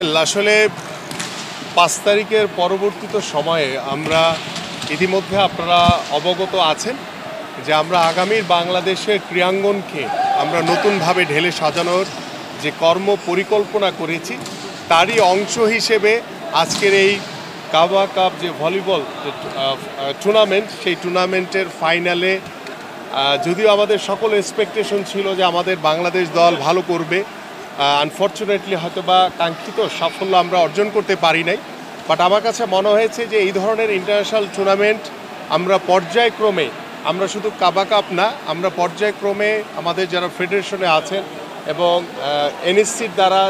আসলে ৫ তারিখের পরবর্তীত সময়ে আমরা ইতিমধ্যে আপনারা অবগত আছেন যে আমরা আগামীর বাংলাদেশের ক্রীড়াঙ্গনকে আমরা নতুনভাবে ঢেলে সাজানোর যে কর্ম পরিকল্পনা করেছি তারই অংশ হিসেবে আজকের এই কাবা কাপ যে ভলিবল টুর্নামেন্ট সেই টুর্নামেন্টের ফাইনালে যদিও আমাদের সকল এক্সপেকটেশন ছিল যে আমাদের বাংলাদেশ দল ভালো করবে, আনফর্চুনেটলি হয়তো বা কাঙ্ক্ষিত সাফল্য আমরা অর্জন করতে পারি নাই। বাট আমার কাছে মনে হয়েছে যে এই ধরনের ইন্টারন্যাশনাল টুর্নামেন্ট আমরা পর্যায়ক্রমে, আমরা শুধু কাবা কাপ না, আমরা পর্যায়ক্রমে আমাদের যারা ফেডারেশনে আছেন এবং এনএসসির দ্বারা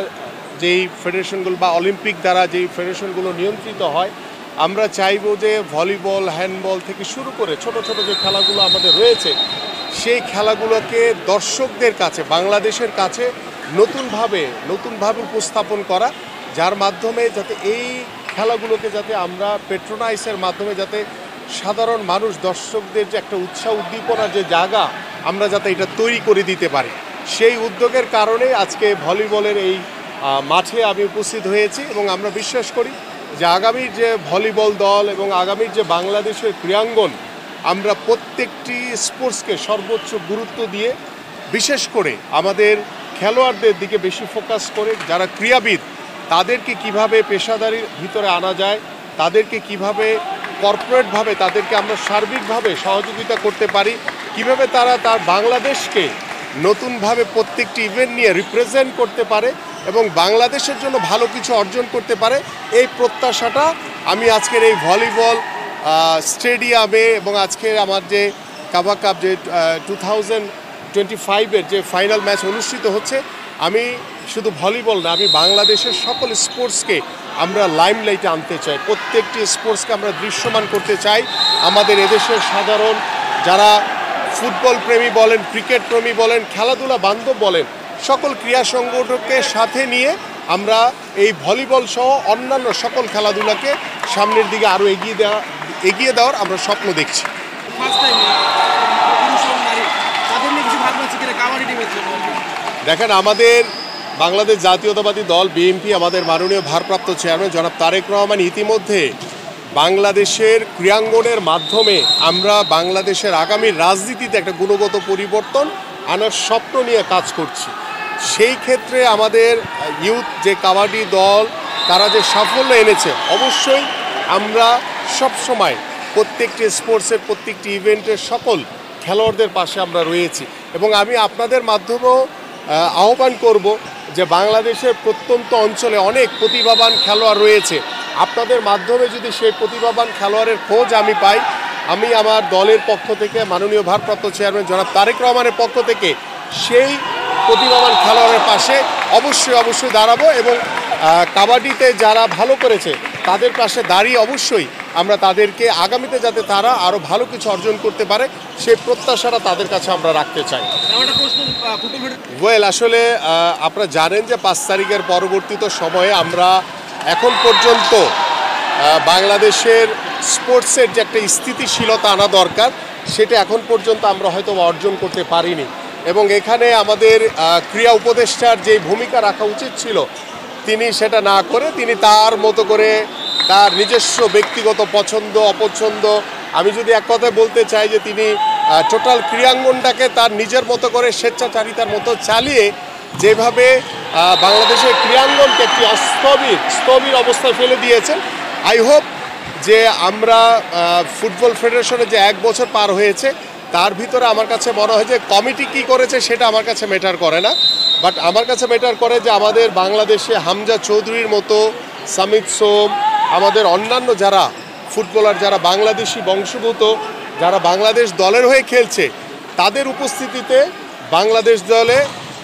যেই ফেডারেশনগুলো বা অলিম্পিক দ্বারা যেই ফেডারেশনগুলো নিয়ন্ত্রিত হয়, আমরা চাইব যে ভলিবল, হ্যান্ডবল থেকে শুরু করে ছোট ছোট যে খেলাগুলো আমাদের রয়েছে সেই খেলাগুলোকে দর্শকদের কাছে, বাংলাদেশের কাছে নতুনভাবে উপস্থাপন করা, যার মাধ্যমে যাতে এই খেলাগুলোকে যাতে আমরা পেট্রোনাইজের মাধ্যমে যাতে সাধারণ মানুষ, দর্শকদের যে একটা উৎসাহ উদ্দীপনার যে জায়গা আমরা যাতে এটা তৈরি করে দিতে পারি, সেই উদ্যোগের কারণে আজকে ভলিবলের এই মাঠে আমি উপস্থিত হয়েছি। এবং আমরা বিশ্বাস করি যে আগামীর যে ভলিবল দল এবং আগামীর যে বাংলাদেশের ক্রীড়াঙ্গন, আমরা প্রত্যেকটি স্পোর্টসকে সর্বোচ্চ গুরুত্ব দিয়ে, বিশেষ করে আমাদের খেলোয়াড়দের দিকে বেশি ফোকাস করে, যারা ক্রীড়াবিদ তাদেরকে কিভাবে পেশাদারির ভিতরে আনা যায়, তাদেরকে কিভাবে কর্পোরেটভাবে তাদেরকে আমরা সার্বিকভাবে সহযোগিতা করতে পারি, কিভাবে তারা তার বাংলাদেশকে নতুনভাবে প্রত্যেকটি ইভেন্ট নিয়ে রিপ্রেজেন্ট করতে পারে এবং বাংলাদেশের জন্য ভালো কিছু অর্জন করতে পারে, এই প্রত্যাশাটা আমি আজকের এই ভলিবল স্টেডিয়ামে এবং আজকের আমার যে কাবা কাপ যে 2025-এর যে ফাইনাল ম্যাচ অনুষ্ঠিত হচ্ছে, আমি শুধু ভলিবল না, আমি বাংলাদেশের সকল স্পোর্টসকে আমরা লাইমলাইটে আনতে চাই, প্রত্যেকটি স্পোর্টসকে আমরা দৃশ্যমান করতে চাই। আমাদের এদেশের সাধারণ যারা ফুটবল প্রেমী বলেন, ক্রিকেট প্রেমী বলেন, খেলাধুলা বান্ধব বলেন, সকল ক্রীড়া সংগঠনকে সাথে নিয়ে আমরা এই ভলিবল সহ অন্যান্য সকল খেলাধুলাকে সামনের দিকে আরও এগিয়ে দেওয়ার আমরা স্বপ্ন দেখছি। দেখেন, আমাদের বাংলাদেশ জাতীয়তাবাদী দল বিএনপি, আমাদের মাননীয় ভারপ্রাপ্ত চেয়ারম্যান জনাব তারেক রহমান ইতিমধ্যে বাংলাদেশের ক্রীড়াঙ্গনের মাধ্যমে আমরা বাংলাদেশের আগামী রাজনীতিতে একটা গুণগত পরিবর্তন আনার স্বপ্ন নিয়ে কাজ করছি। সেই ক্ষেত্রে আমাদের ইউথ যে কাবাডি দল তারা যে সাফল্য এনেছে, অবশ্যই আমরা সবসময় প্রত্যেকটি স্পোর্টসের প্রত্যেকটি ইভেন্টের সকল খেলোয়াড়দের পাশে আমরা রয়েছি। এবং আমি আপনাদের মাধ্যমেও আহ্বান করব যে বাংলাদেশের প্রত্যন্ত অঞ্চলে অনেক প্রতিভাবান খেলোয়াড় রয়েছে, আপনাদের মাধ্যমে যদি সেই প্রতিভাবান খেলোয়াড়ের খোঁজ আমি পাই, আমি আমার দলের পক্ষ থেকে, মাননীয় ভারপ্রাপ্ত চেয়ারম্যান জনাব তারেক রহমানের পক্ষ থেকে সেই প্রতিভাবান খেলোয়াড়ের পাশে অবশ্যই দাঁড়াবো এবং কাবাডিতে যারা ভালো করেছে তাদের পাশে দাঁড়িয়ে অবশ্যই আমরা তাদেরকে আগামীতে যাতে তারা আরও ভালো কিছু অর্জন করতে পারে সেই প্রত্যাশাটা তাদের কাছে আমরা রাখতে চাই। আসলে আপনারা জানেন যে ৫ তারিখের পরবর্তীত সময়ে আমরা এখন পর্যন্ত বাংলাদেশের স্পোর্টসের যে একটা স্থিতিশীলতা আনা দরকার, সেটা এখন পর্যন্ত আমরা হয়তো অর্জন করতে পারিনি। এবং এখানে আমাদের ক্রীড়া উপদেষ্টার যে ভূমিকা রাখা উচিত ছিল, তিনি সেটা না করে তিনি তার মতো করে তার নিজস্ব ব্যক্তিগত পছন্দ অপছন্দ, আমি যদি এক কথায় বলতে চাই যে তিনি টোটাল ক্রীড়াঙ্গনটাকে তার নিজের মতো করে স্বেচ্ছাচারিতার মতো চালিয়ে যেভাবে বাংলাদেশের ক্রীড়াঙ্গনকে একটি স্থবির অবস্থায় ফেলে দিয়েছেন। আই হোপ যে আমরা ফুটবল ফেডারেশনে যে 1 বছর পার হয়েছে তার ভিতরে আমার কাছে মনে হয় যে কমিটি কী করেছে সেটা আমার কাছে ম্যাটার করে না, বাট আমার কাছে ম্যাটার করে যে আমাদের বাংলাদেশে হামজা চৌধুরীর মতো, সামিত সোম, আমাদের অন্যান্য যারা ফুটবলার, যারা বাংলাদেশি বংশোদ্ভূত, যারা বাংলাদেশ দলের হয়ে খেলছে, তাদের উপস্থিতিতে বাংলাদেশ দলে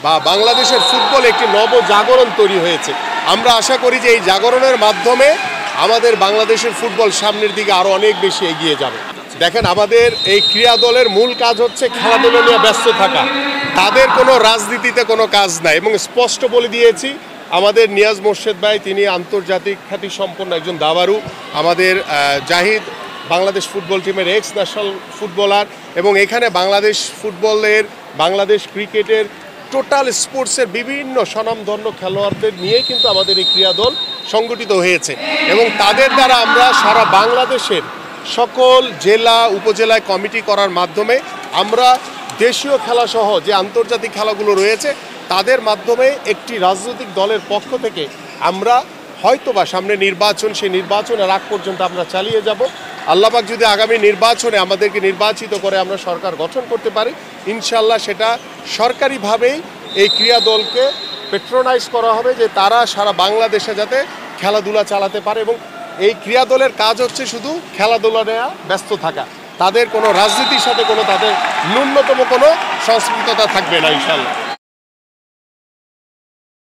বা বাংলাদেশের ফুটবলে একটি নবজাগরণ তৈরি হয়েছে। আমরা আশা করি যে এই জাগরণের মাধ্যমে আমাদের বাংলাদেশের ফুটবল সামনের দিকে আরও অনেক বেশি এগিয়ে যাবে। দেখেন, আমাদের এই ক্রীড়া দলের মূল কাজ হচ্ছে খেলাধুলা নিয়ে ব্যস্ত থাকা, তাদের কোনো রাজনীতিতে কোনো কাজ নাই। এবং স্পষ্ট বলে দিয়েছি, আমাদের নিয়াজ মোর্শেদ ভাই, তিনি আন্তর্জাতিক খ্যাতিসম্পন্ন একজন দাবারু, আমাদের জাহিদ বাংলাদেশ ফুটবল টিমের এক্স ন্যাশনাল ফুটবলার, এবং এখানে বাংলাদেশ ফুটবলের, বাংলাদেশ ক্রিকেটের টোটাল স্পোর্টসের বিভিন্ন স্বনামধন্য খেলোয়াড়দের নিয়েই কিন্তু আমাদের এই ক্রীড়া দল সংগঠিত হয়েছে এবং তাদের দ্বারা আমরা সারা বাংলাদেশের সকল জেলা উপজেলায় কমিটি করার মাধ্যমে আমরা দেশীয় খেলাসহ যে আন্তর্জাতিক খেলাগুলো রয়েছে তাদের মাধ্যমে একটি রাজনৈতিক দলের পক্ষ থেকে আমরা হয়তোবা সামনে নির্বাচন, সেই নির্বাচনের আগ পর্যন্ত আমরা চালিয়ে যাব। আল্লাহ পাক যদি আগামী নির্বাচনে আমাদেরকে নির্বাচিত করে আমরা সরকার গঠন করতে পারি, ইনশাল্লাহ সেটা সরকারিভাবেই এই ক্রীড়া দলকে পেট্রোনাইজ করা হবে যে তারা সারা বাংলাদেশে যাতে খেলাধুলা চালাতে পারে এবং এই ক্রীড়া দলের কাজ হচ্ছে শুধু খেলাধুলা নেওয়া, ব্যস্ত থাকা। তাদের কোনো রাজনীতির সাথে তাদের ন্যূনতম কোনো সংস্কৃততা থাকবে না ইনশাল্লাহ।